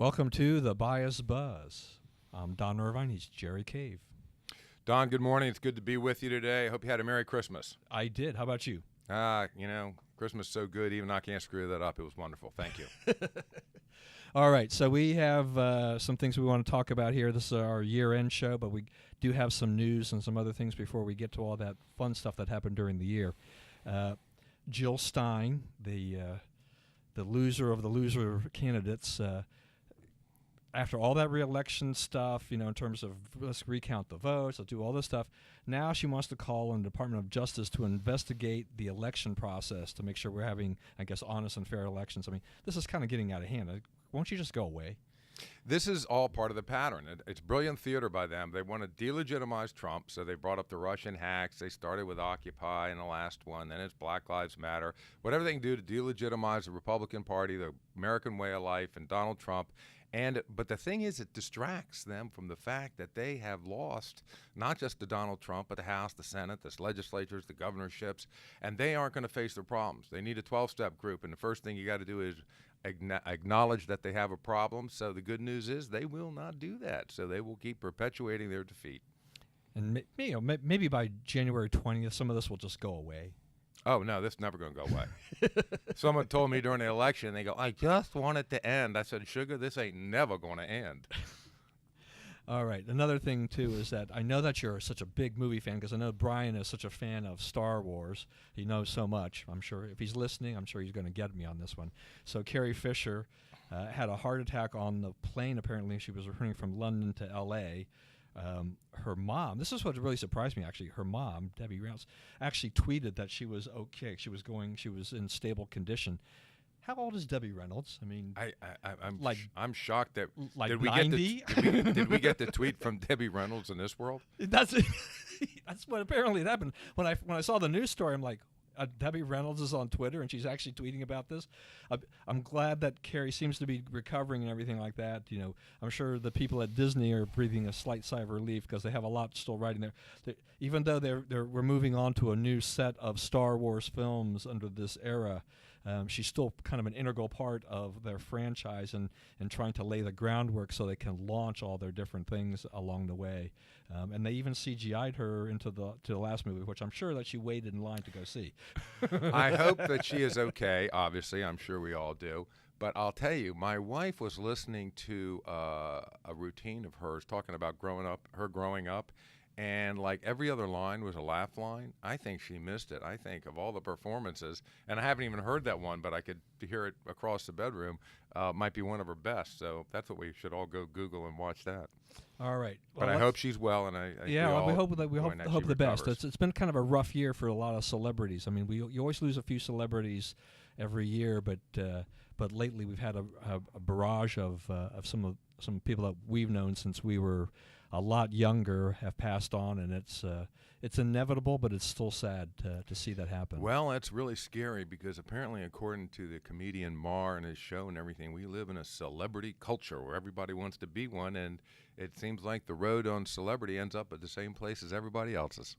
Welcome to the Bias Buzz. I'm Don Irvine. He's Jerry Cave. Don, good morning. It's good to be with you today. I hope you had a Merry Christmas. I did. How about you? Christmas is so good, even I can't screw that up. It was wonderful. Thank you. All right, so we have some things we want to talk about here. This is our year-end show, but we do have some news and some other things before we get to all that fun stuff that happened during the year. Jill Stein, the loser of the loser candidates, after all that re-election stuff, in terms of let's recount the votes, let's do all this stuff, now she wants to call on the Department of Justice to investigate the election process to make sure we're having, I guess, honest and fair elections. I mean, this is kind of getting out of hand. Won't you just go away? This is all part of the pattern. It's brilliant theater by them. They want to delegitimize Trump, so they brought up the Russian hacks. They started with Occupy in the last one. Then it's Black Lives Matter. Whatever they can do to delegitimize the Republican Party, the American way of life, and Donald Trump. But the thing is, it distracts them from the fact that they have lost not just to Donald Trump, but the House, the Senate, the legislatures, the governorships, and they aren't going to face their problems. They need a 12-step group, and the first thing you got to do is acknowledge that they have a problem. So the good news is they will not do that. So they will keep perpetuating their defeat. And maybe by January 20th, some of this will just go away. Oh, no, this is never going to go away. Someone told me during the election, they go, I just want it to end. I said, sugar, this ain't never going to end. All right. Another thing, too, is that I know that you're such a big movie fan because I know Brian is such a fan of Star Wars. He knows so much. I'm sure if he's listening, I'm sure he's going to get me on this one. So Carrie Fisher had a heart attack on the plane, apparently. She was returning from London to L.A., her mom, this is what really surprised me, actually. Her mom, Debbie Reynolds, actually tweeted that she was okay. She was in stable condition. How old is Debbie Reynolds? I mean, I'm shocked that like did we 90? Did we get the tweet from Debbie Reynolds in this world? That's what apparently happened. When I saw the news story, I'm like, Debbie Reynolds is on Twitter, and she's actually tweeting about this. I'm glad that Carrie seems to be recovering and everything like that. I'm sure the people at Disney are breathing a slight sigh of relief because they have a lot still writing there. Even though we're moving on to a new set of Star Wars films under this era, she's still kind of an integral part of their franchise and trying to lay the groundwork so they can launch all their different things along the way. And they even CGI'd her into the last movie, which I'm sure that she waited in line to go see. I hope that she is okay, obviously. I'm sure we all do. But I'll tell you, my wife was listening to a routine of hers talking about growing up, and like every other line was a laugh line. I think she missed it. I think of all the performances, and I haven't even heard that one, but I could hear it across the bedroom, might be one of her best. So that's what we should all go Google and watch that. All right. But I hope she's well, and we hope the best. It's been kind of a rough year for a lot of celebrities. I mean, you always lose a few celebrities every year, but lately we've had a barrage of some people that we've known since we were a lot younger have passed on, and it's inevitable, but it's still sad to see that happen. Well, it's really scary because apparently, according to the comedian Marr and his show and everything, we live in a celebrity culture where everybody wants to be one, and it seems like the road on celebrity ends up at the same place as everybody else's.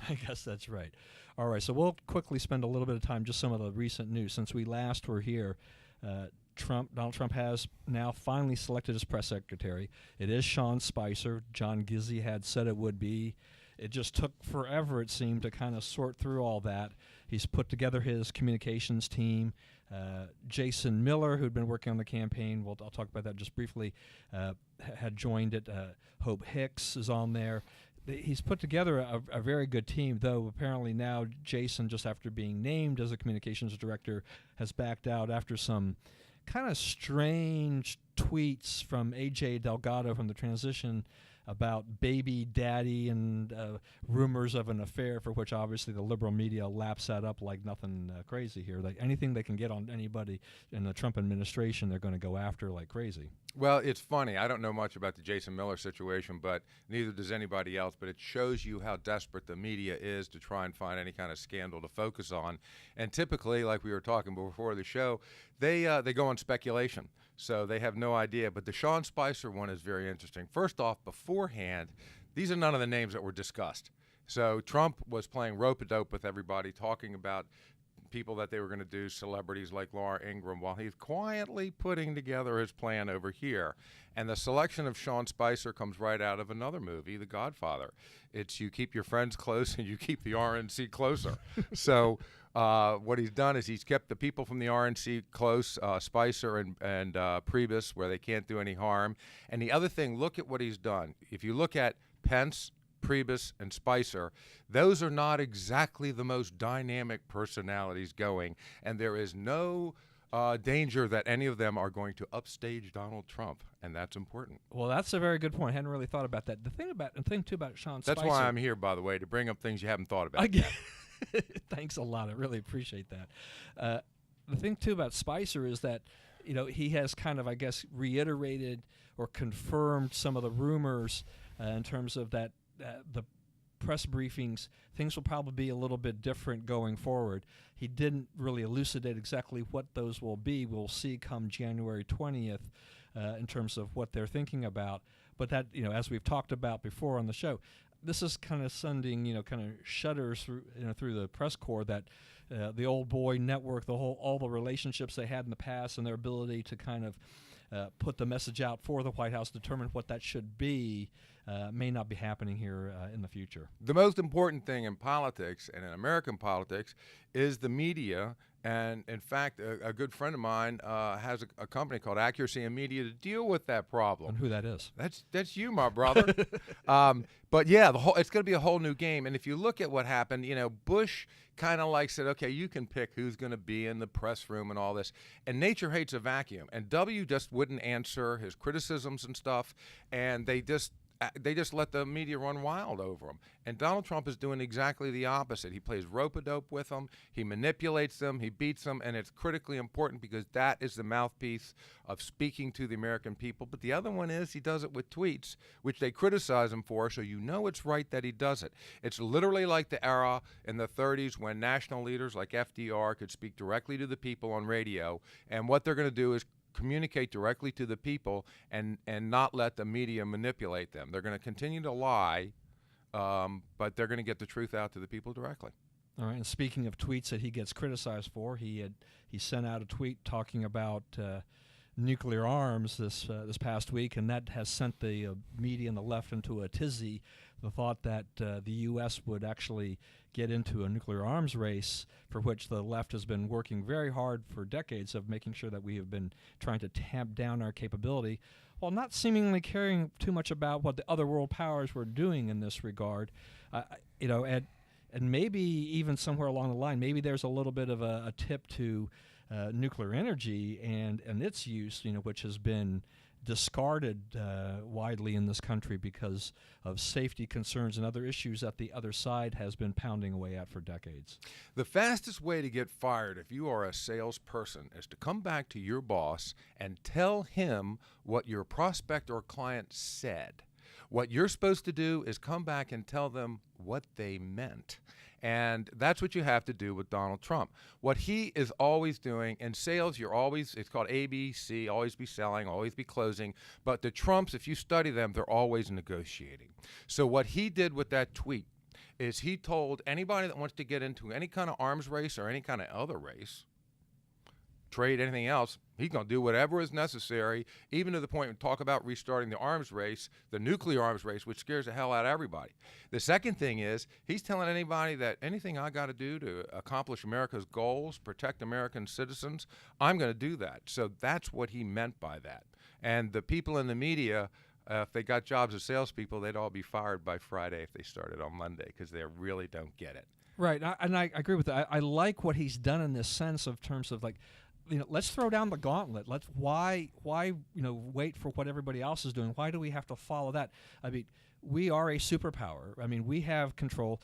I guess that's right. All right, so we'll quickly spend a little bit of time, just some of the recent news. Since we last were here, Donald Trump has now finally selected his press secretary. It is Sean Spicer. John Gizzi had said it would be. It just took forever, it seemed, to kind of sort through all that. He's put together his communications team. Jason Miller, who'd been working on the campaign, I'll talk about that just briefly, had joined it. Hope Hicks is on there. He's put together a very good team, though apparently now Jason, just after being named as a communications director, has backed out after some kind of strange tweets from A.J. Delgado from the transition about baby daddy and rumors of an affair, for which obviously the liberal media laps that up like nothing crazy here. Like anything they can get on anybody in the Trump administration, they're going to go after like crazy. Well, it's funny. I don't know much about the Jason Miller situation, but neither does anybody else. But it shows you how desperate the media is to try and find any kind of scandal to focus on. And typically, like we were talking before the show, they go on speculation. So they have no idea. But the Sean Spicer one is very interesting. First off, beforehand, these are none of the names that were discussed. So Trump was playing rope-a-dope with everybody, talking about people that they were going to do, celebrities like Laura Ingraham, while he's quietly putting together his plan over here. And the selection of Sean Spicer comes right out of another movie, The Godfather. It's you keep your friends close and you keep the RNC closer. So what he's done is he's kept the people from the RNC close, Spicer and Priebus, where they can't do any harm. And the other thing, look at what he's done. If you look at Pence, Priebus, and Spicer, those are not exactly the most dynamic personalities going, and there is no danger that any of them are going to upstage Donald Trump, and that's important. Well, that's a very good point. I hadn't really thought about that. The thing too about Sean Spicer. That's why I'm here, by the way, to bring up things you haven't thought about yet. Thanks a lot. I really appreciate that. The thing too about Spicer is that he has kind of, I guess, reiterated or confirmed some of the rumors in terms of that the press briefings, things will probably be a little bit different going forward. He didn't really elucidate exactly what those will be. We'll see come January 20th in terms of what they're thinking about. But that, as we've talked about before on the show, this is kind of sending, kind of shudders through, through the press corps that the old boy network, all the relationships they had in the past and their ability to kind of put the message out for the White House, determine what that should be, may not be happening here in the future. The most important thing in politics and in American politics is the media. And in fact, a good friend of mine has a company called Accuracy in Media to deal with that problem. And who that is? That's you, my brother. But yeah, it's going to be a whole new game. And if you look at what happened, Bush kind of said, okay, you can pick who's going to be in the press room and all this. And nature hates a vacuum. And W just wouldn't answer his criticisms and stuff. And they just let the media run wild over him. And Donald Trump is doing exactly the opposite. He plays rope-a-dope with them. He manipulates them. He beats them. And it's critically important because that is the mouthpiece of speaking to the American people. But the other one is he does it with tweets, which they criticize him for, so it's right that he does it. It's literally like the era in the 30s when national leaders like FDR could speak directly to the people on radio. And what they're going to do is communicate directly to the people and not let the media manipulate them. They're going to continue to lie, but they're going to get the truth out to the people directly. All right. And speaking of tweets that he gets criticized for, he sent out a tweet talking about nuclear arms this past week, and that has sent the media and the left into a tizzy. The thought that the U.S. would actually get into a nuclear arms race, for which the left has been working very hard for decades of making sure that we have been trying to tamp down our capability, while not seemingly caring too much about what the other world powers were doing in this regard. And maybe even somewhere along the line, maybe there's a little bit of a tip to nuclear energy and its use, which has been discarded widely in this country because of safety concerns and other issues that the other side has been pounding away at for decades. The fastest way to get fired if you are a salesperson is to come back to your boss and tell him what your prospect or client said. What you're supposed to do is come back and tell them what they meant. And that's what you have to do with Donald Trump. What he is always doing in sales, it's called ABC, always be selling, always be closing. But the Trumps, if you study them, they're always negotiating. So what he did with that tweet is he told anybody that wants to get into any kind of arms race or any kind of other race, trade, anything else, he's going to do whatever is necessary, even to the point we talk about restarting the arms race, the nuclear arms race, which scares the hell out of everybody. The second thing is he's telling anybody that anything I got to do to accomplish America's goals, protect American citizens, I'm going to do that. So that's what he meant by that. And the people in the media, if they got jobs as salespeople, they'd all be fired by Friday if they started on Monday because they really don't get it. Right, and I agree with that. I like what he's done in this sense of terms of let's throw down the gauntlet. Why wait for what everybody else is doing? Why do we have to follow that? I mean, we are a superpower. I mean, we have control.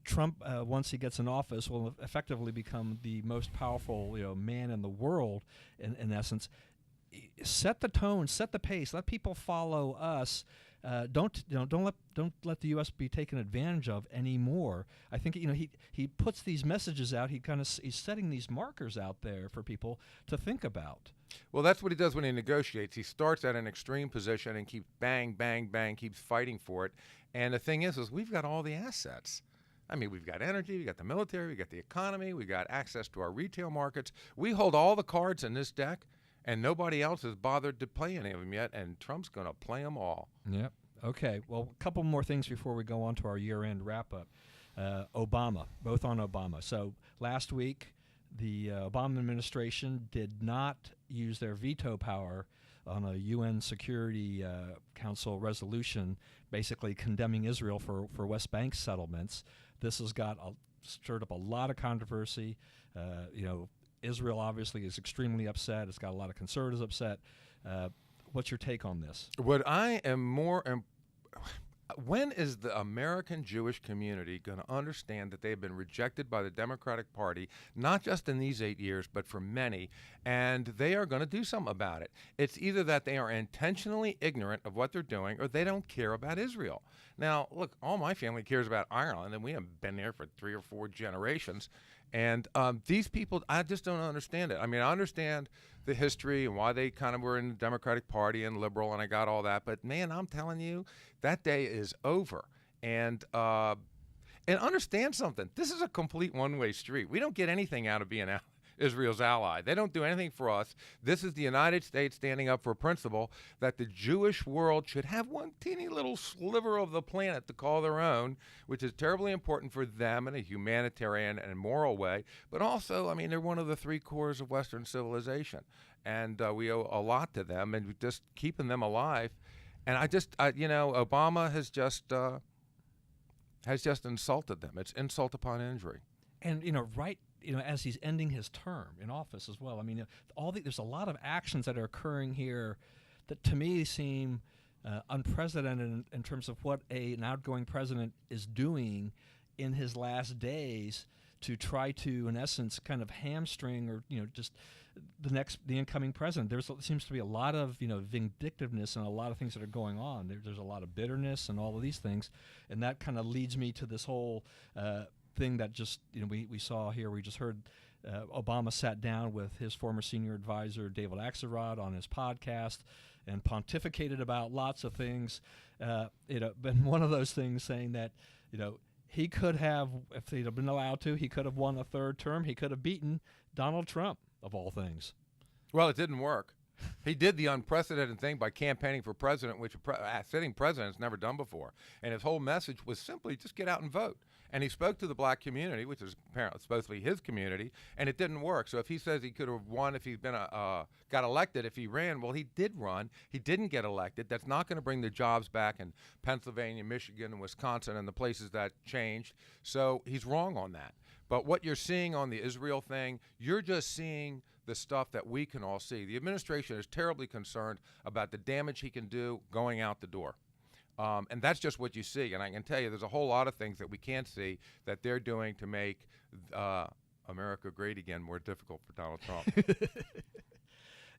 Trump, once he gets in office, will effectively become the most powerful man in the world. In essence, set the tone, set the pace. Let people follow us. Don't let the U.S. be taken advantage of anymore. I think he puts these messages out. He's setting these markers out there for people to think about. Well, that's what he does when he negotiates. He starts at an extreme position and keeps bang, bang, bang, keeps fighting for it. And the thing is we've got all the assets. I mean, we've got energy, we've got the military, we've got the economy, we've got access to our retail markets. We hold all the cards in this deck, and nobody else has bothered to play any of them yet, and Trump's going to play them all. Yep. Okay. Well, a couple more things before we go on to our year-end wrap-up. Obama, both on Obama. So last week, the Obama administration did not use their veto power on a UN Security Council resolution basically condemning Israel for West Bank settlements. This has stirred up a lot of controversy. Israel obviously is extremely upset. It's got a lot of conservatives upset. What's your take on this? What I am more... when is the American Jewish community going to understand that they've been rejected by the Democratic Party, not just in these 8 years, but for many, and they are going to do something about it? It's either that they are intentionally ignorant of what they're doing, or they don't care about Israel. Now, look, all my family cares about Ireland, and we haven't been there for 3 or 4 generations. And these people, I just don't understand it. I mean, I understand the history and why they kind of were in the Democratic Party and liberal, and I got all that. But, man, I'm telling you, that day is over. And understand something. This is a complete one-way street. We don't get anything out of being Israel's ally. They don't do anything for us. This is the United States standing up for a principle that the Jewish world should have one teeny little sliver of the planet to call their own, which is terribly important for them in a humanitarian and moral way. But also, I mean, they're one of the 3 cores of Western civilization, and we owe a lot to them, and just keeping them alive. And Obama has just insulted them. It's insult upon injury. And as he's ending his term in office as well. I mean, there's a lot of actions that are occurring here that to me seem unprecedented in terms of what an outgoing president is doing in his last days to try to, in essence, kind of hamstring or just the incoming president. There seems to be a lot of vindictiveness and a lot of things that are going on. There's a lot of bitterness and all of these things, and that kind of leads me to this whole thing that just we saw here. We just heard Obama sat down with his former senior advisor David Axelrod on his podcast and pontificated about lots of things. But one of those things saying that he could have, if he'd have been allowed to, he could have won a 3rd term. He could have beaten Donald Trump, of all things. Well, it didn't work. He did the unprecedented thing by campaigning for president, which a sitting president has never done before. And his whole message was simply just get out and vote. And he spoke to the black community, which is apparently supposed to be his community, and it didn't work. So if he says he could have won if he'd been got elected, if he ran, well, he did run. He didn't get elected. That's not going to bring the jobs back in Pennsylvania, Michigan, and Wisconsin and the places that changed. So he's wrong on that. But what you're seeing on the Israel thing, you're just seeing the stuff that we can all see. The administration is terribly concerned about the damage he can do going out the door. And that's just what you see. And I can tell you there's a whole lot of things that we can't see that they're doing to make America great again more difficult for Donald Trump.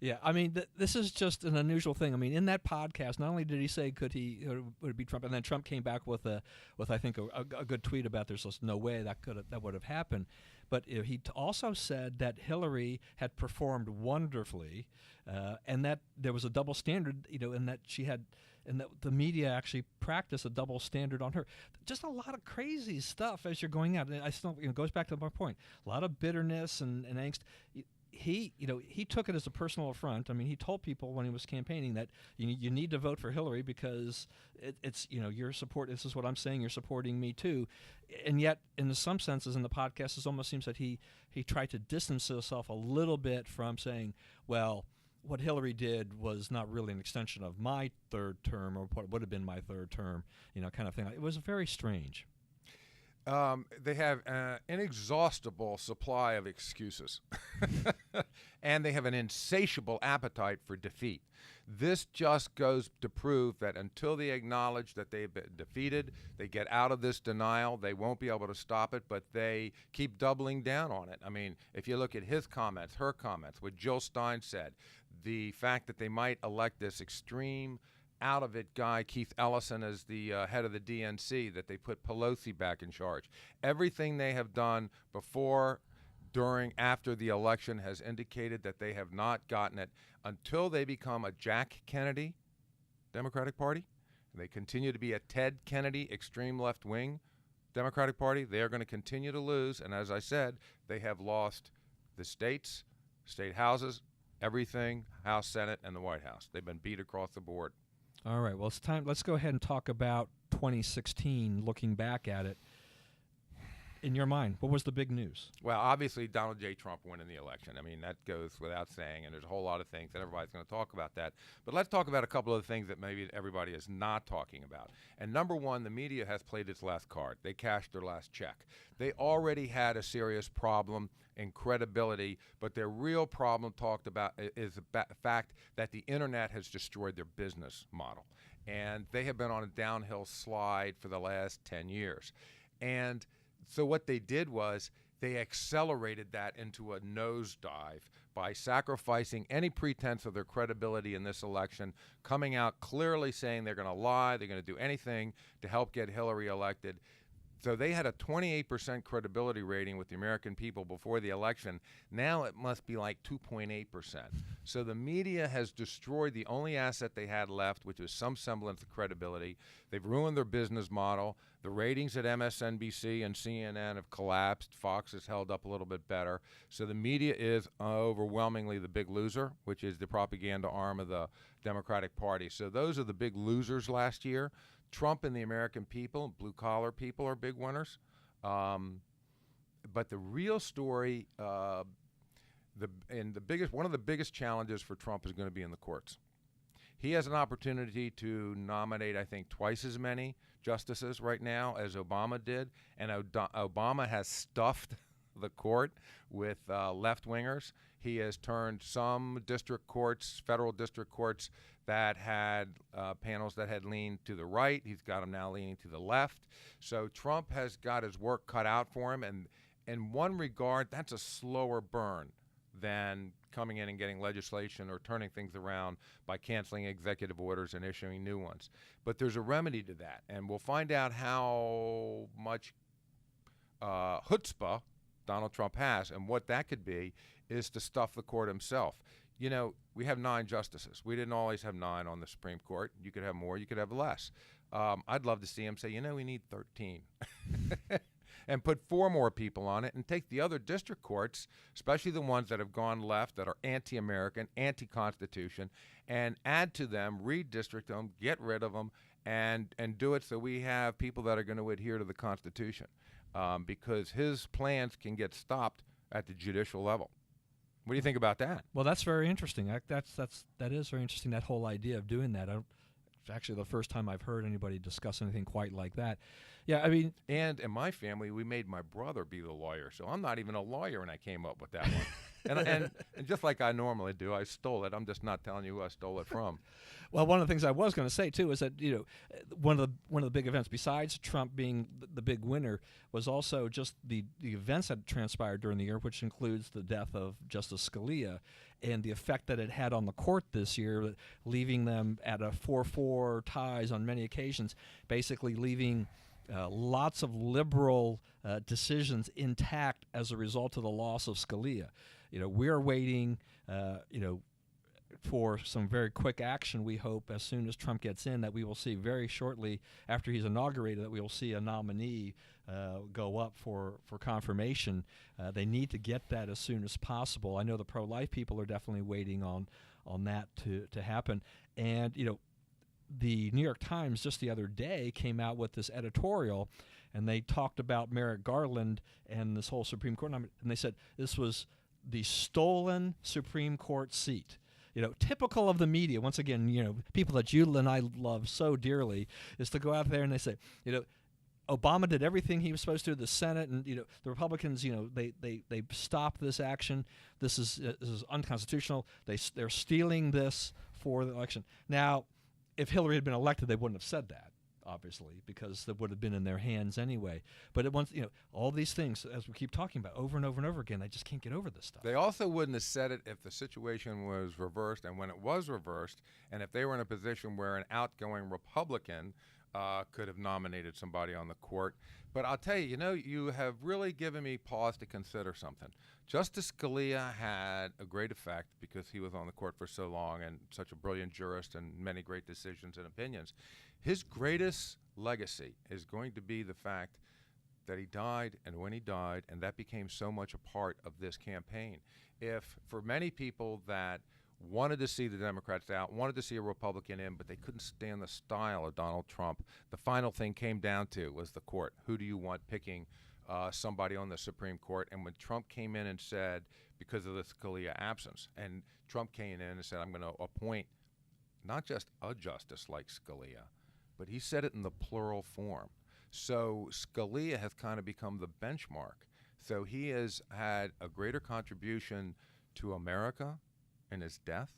Yeah, I mean, this is just an unusual thing. I mean, in that podcast, not only did he say would it be Trump, and then Trump came back with I think a good tweet about there's just no way that would have happened. But he also said that Hillary had performed wonderfully, and that there was a double standard, and that she had, and that the media actually practiced a double standard on her. Just a lot of crazy stuff as you're going out. And I still, it goes back to my point. A lot of bitterness and angst. He took it as a personal affront. I mean, he told people when he was campaigning that you need to vote for Hillary because it's your support. This is what I'm saying. You're supporting me too, and yet in some senses in the podcast, it almost seems that he tried to distance himself a little bit from saying, well, what Hillary did was not really an extension of my 3rd term or what would have been my 3rd term, kind of thing. It was very strange. They have an inexhaustible supply of excuses, and they have an insatiable appetite for defeat. This just goes to prove that until they acknowledge that they've been defeated, they get out of this denial, they won't be able to stop it, but they keep doubling down on it. I mean, if you look at his comments, her comments, what Jill Stein said, the fact that they might elect this extreme out-of-it guy, Keith Ellison, as the head of the DNC, that they put Pelosi back in charge. Everything they have done before, during, after the election has indicated that they have not gotten it until they become a Jack Kennedy Democratic Party. They continue to be a Ted Kennedy extreme left-wing Democratic Party, they are going to continue to lose. And as I said, they have lost the states, state houses, everything, House, Senate, and the White House. They've been beat across the board. All right. Well, it's time. Let's go ahead and talk about 2016, looking back at it. In your mind, what was the big news? Well, obviously, Donald J. Trump winning the election. I mean, that goes without saying, and there's a whole lot of things, and everybody's going to talk about that. But let's talk about a couple of things that maybe everybody is not talking about. And number one, the media has played its last card. They cashed their last check. They already had a serious problem in credibility, but their real problem talked about is the fact that the internet has destroyed their business model. And they have been on a downhill slide for the last 10 years. And so what they did was they accelerated that into a nosedive by sacrificing any pretense of their credibility in this election, coming out clearly saying they're going to lie, they're going to do anything to help get Hillary elected. So they had a 28% credibility rating with the American people before the election. Now it must be like 2.8%. So the media has destroyed the only asset they had left, which was some semblance of credibility. They've ruined their business model. The ratings at MSNBC and CNN have collapsed. Fox has held up a little bit better. So the media is overwhelmingly the big loser, which is the propaganda arm of the Democratic Party. So those are the big losers last year. Trump and the American people, blue-collar people, are big winners. But the real story, one of the biggest challenges for Trump is going to be in the courts. He has an opportunity to nominate, I think, twice as many justices right now as Obama did, and Obama has stuffed the court with left-wingers. He has turned some district courts, federal district courts, that had panels that had leaned to the right. He's got them now leaning to the left. So Trump has got his work cut out for him, and in one regard, that's a slower burn than coming in and getting legislation or turning things around by canceling executive orders and issuing new ones. But there's a remedy to that, and we'll find out how much chutzpah Donald Trump has, and what that could be is to stuff the court himself. You know, we have 9 justices. We didn't always have 9 on the Supreme Court. You could have more, you could have less. I'd love to see him say, we need 13. And put 4 more people on it and take the other district courts, especially the ones that have gone left, that are anti-American, anti-Constitution, and add to them, redistrict them, get rid of them, and do it so we have people that are going to adhere to the Constitution. Because his plans can get stopped at the judicial level. What do you think about that? Well, that's very interesting. That is very interesting, that whole idea of doing that. It's actually the first time I've heard anybody discuss anything quite like that. Yeah, I mean... And in my family, we made my brother be the lawyer, so I'm not even a lawyer, and I came up with that one. and just like I normally do, I stole it. I'm just not telling you who I stole it from. Well, one of the things I was going to say too is that one of the big events, besides Trump being the big winner, was also just the events that transpired during the year, which includes the death of Justice Scalia and the effect that it had on the court this year, leaving them at a 4-4 ties on many occasions, basically leaving lots of liberal decisions intact as a result of the loss of Scalia. We're waiting, for some very quick action, we hope, as soon as Trump gets in, that we will see very shortly after he's inaugurated, that we will see a nominee go up for confirmation. They need to get that as soon as possible. I know the pro-life people are definitely waiting on that to happen. And, the New York Times just the other day came out with this editorial, and they talked about Merrick Garland and this whole Supreme Court nominee, and they said this was the stolen Supreme Court seat. Typical of the media, once again, people that you and I love so dearly, is to go out there and they say, Obama did everything he was supposed to. The Senate and the Republicans, they stopped this action. This is unconstitutional. They're stealing this for the election. Now, if Hillary had been elected, they wouldn't have said that, obviously, because that would have been in their hands anyway. But all these things, as we keep talking about over and over and over again, they just can't get over this stuff. They also wouldn't have said it if the situation was reversed, and when it was reversed, and if they were in a position where an outgoing Republican could have nominated somebody on the court. But I'll tell you, you have really given me pause to consider something. Justice Scalia had a great effect because he was on the court for so long and such a brilliant jurist and many great decisions and opinions. His greatest legacy is going to be the fact that he died and when he died, and that became so much a part of this campaign. If for many people that wanted to see the Democrats out, wanted to see a Republican in, but they couldn't stand the style of Donald Trump, the final thing came down to was the court. Who do you want picking somebody on the Supreme Court? And when Trump came in and said, because of the Scalia absence, and Trump came in and said, I'm going to appoint not just a justice like Scalia, but he said it in the plural form. So Scalia has kind of become the benchmark. So he has had a greater contribution to America in his death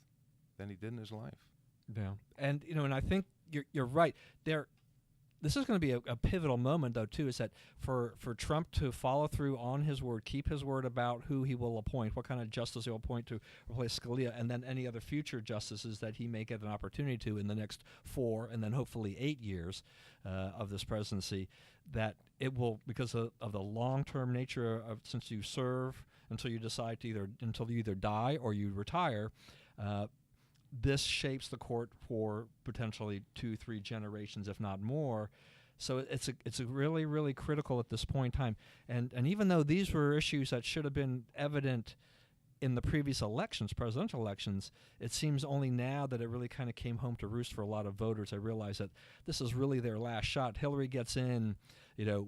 than he did in his life. Yeah, and and I think you're right. This is going to be a pivotal moment, though, too, is that for Trump to follow through on his word, keep his word about who he will appoint, what kind of justice he'll appoint to replace Scalia, and then any other future justices that he may get an opportunity to in the next 4 and then hopefully 8 years of this presidency, that it will, because of the long-term nature of since you serve until you decide to until you either die or you retire, this shapes the court for potentially 2-3 generations, if not more. So it's a really, really critical at this point in time. And even though these were issues that should have been evident in the previous elections, presidential elections, it seems only now that it really kind of came home to roost for a lot of voters. They realize that this is really their last shot. Hillary gets in,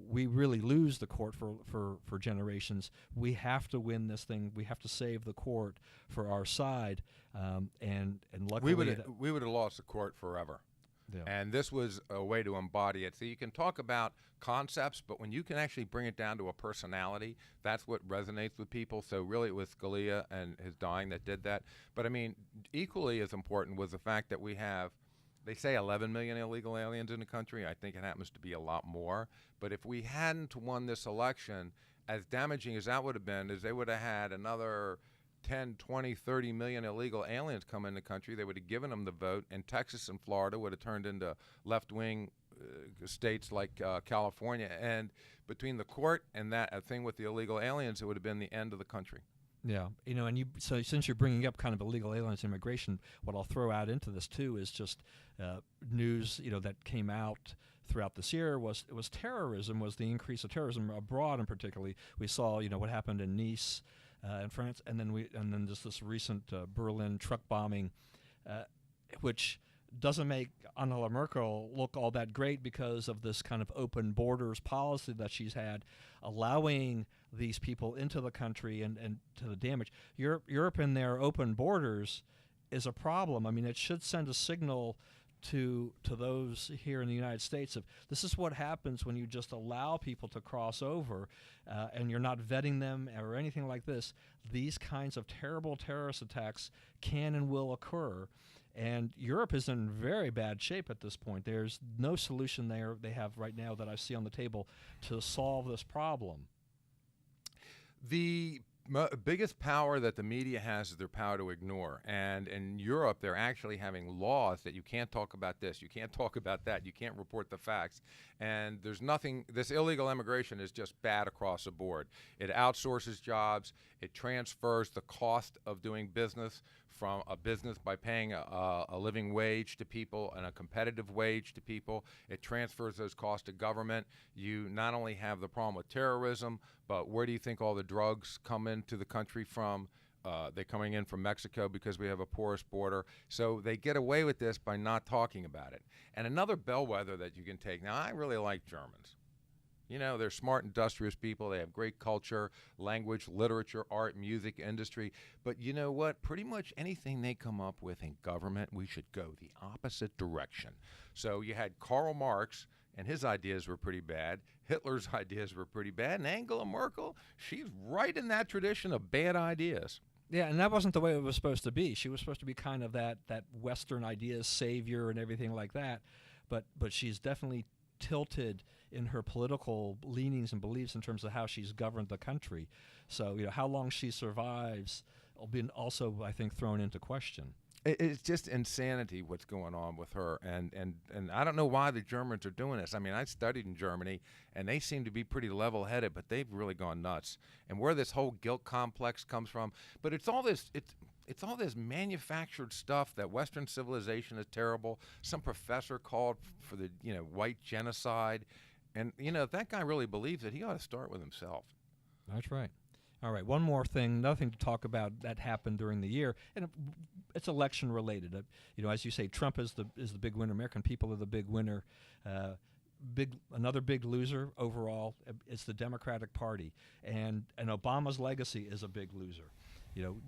we really lose the court for generations. We have to win this thing. We have to save the court for our side. And luckily we would have lost the court forever. Yeah. And this was a way to embody it. So you can talk about concepts, but when you can actually bring it down to a personality, that's what resonates with people. So really it was Scalia and his dying that did that. But I mean, equally as important was the fact that we have, they say 11 million illegal aliens in the country. I think it happens to be a lot more. But if we hadn't won this election, as damaging as that would have been, is they would have had another 10, 20, 30 million illegal aliens come in the country. They would have given them the vote, and Texas and Florida would have turned into left-wing states like California. And between the court and that thing with the illegal aliens, it would have been the end of the country. Yeah, so since you're bringing up kind of illegal aliens immigration, what I'll throw out into this too is just news, that came out throughout this year was terrorism, was the increase of terrorism abroad, and particularly we saw, what happened in Nice. In France, and then just this recent Berlin truck bombing, which doesn't make Angela Merkel look all that great because of this kind of open borders policy that she's had, allowing these people into the country and to the damage. Europe and their open borders is a problem. I mean, it should send a signal to those here in the United States of this is what happens when you just allow people to cross over and you're not vetting them or anything like this. These kinds of terrible terrorist attacks can and will occur. And Europe is in very bad shape at this point. There's no solution they have right now that I see on the table to solve this problem. The biggest power that the media has is their power to ignore. And in Europe, they're actually having laws that you can't talk about this, you can't talk about that, you can't report the facts. And there's nothing, this illegal immigration is just bad across the board. It outsources jobs, it transfers the cost of doing business from a business by paying a living wage to people and a competitive wage to people. It transfers those costs to government. You not only have the problem with terrorism, but where do you think all the drugs come into the country from? They're coming in from Mexico because we have a porous border. So they get away with this by not talking about it. And another bellwether that you can take, now I really like Germans. They're smart, industrious people. They have great culture, language, literature, art, music, industry. But you know what? Pretty much anything they come up with in government, we should go the opposite direction. So you had Karl Marx, and his ideas were pretty bad. Hitler's ideas were pretty bad. And Angela Merkel, she's right in that tradition of bad ideas. Yeah, and that wasn't the way it was supposed to be. She was supposed to be kind of that Western ideas savior and everything like that. But she's definitely tilted in her political leanings and beliefs in terms of how she's governed the country. So, how long she survives will be also, I think, thrown into question. It's just insanity what's going on with her, and I don't know why the Germans are doing this. I mean, I studied in Germany, and they seem to be pretty level-headed, but they've really gone nuts. And where this whole guilt complex comes from, but it's all this manufactured stuff that Western civilization is terrible. Some professor called for the white genocide. And, if that guy really believes it, he ought to start with himself. That's right. All right, one more thing, another thing to talk about that happened during the year, and it's election related. As you say, Trump is the big winner. American people are the big winner. Another big loser overall is the Democratic Party, and Obama's legacy is a big loser.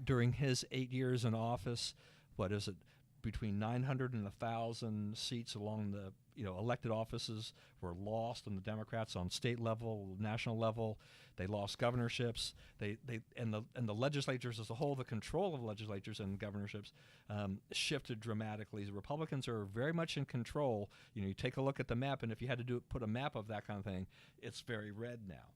During his 8 years in office, what is it? Between 900 and 1,000 seats along the elected offices were lost in the Democrats on state level, national level. They lost governorships. And the legislatures as a whole, the control of legislatures and governorships shifted dramatically. The Republicans are very much in control. You take a look at the map, and if you had to put a map of that kind of thing, it's very red now.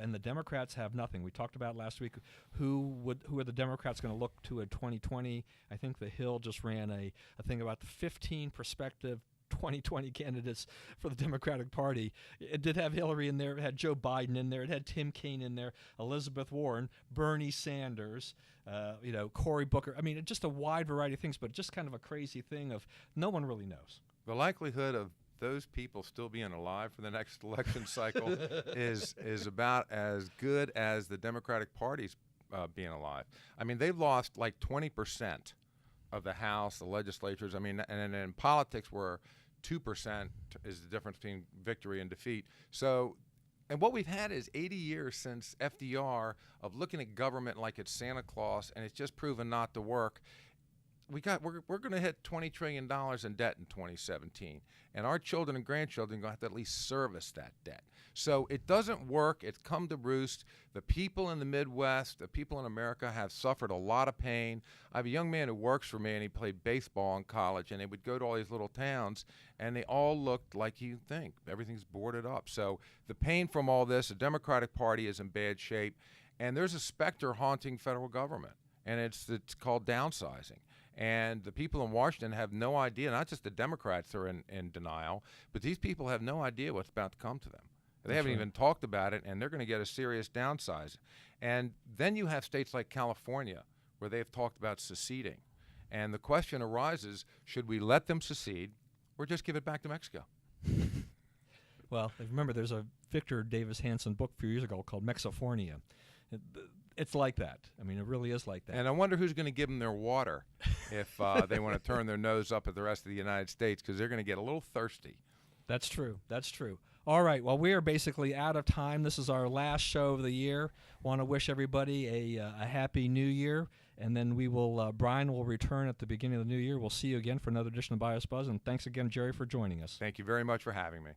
And the Democrats have nothing. We talked about last week who are the Democrats going to look to in 2020. I think The Hill just ran a thing about the 15 prospective 2020 candidates for the Democratic Party. It did have Hillary in there. It had Joe Biden in there. It had Tim Kaine in there, Elizabeth Warren, Bernie Sanders, Cory Booker. I mean, just a wide variety of things, but just kind of a crazy thing of no one really knows. The likelihood of those people still being alive for the next election cycle is about as good as the Democratic Party's being alive. I mean, they've lost like 20% of the House, the legislatures. I mean, and in politics where 2% is the difference between victory and defeat. So, and what we've had is 80 years since FDR of looking at government like it's Santa Claus, and it's just proven not to work. We're going to hit $20 trillion in debt in 2017, and our children and grandchildren are going to have to at least service that debt. So it doesn't work. It's come to roost. The people in the Midwest, the people in America have suffered a lot of pain. I have a young man who works for me, and he played baseball in college, and they would go to all these little towns, and they all looked like you think. Everything's boarded up. So the pain from all this, the Democratic Party is in bad shape, and there's a specter haunting federal government, and it's called downsizing. And the people in Washington have no idea, not just the Democrats are in denial, but these people have no idea what's about to come to them. They haven't even talked about it, and they're going to get a serious downsize. And then you have states like California where they've talked about seceding. And the question arises, should we let them secede or just give it back to Mexico? Well, remember, there's a Victor Davis Hanson book a few years ago called Mexifornia. It's like that. I mean, it really is like that. And I wonder who's going to give them their water if they want to turn their nose up at the rest of the United States, because they're going to get a little thirsty. That's true. That's true. All right. Well, we are basically out of time. This is our last show of the year. Want to wish everybody a happy new year. And then we will, Brian will return at the beginning of the new year. We'll see you again for another edition of Bias Buzz. And thanks again, Jerry, for joining us. Thank you very much for having me.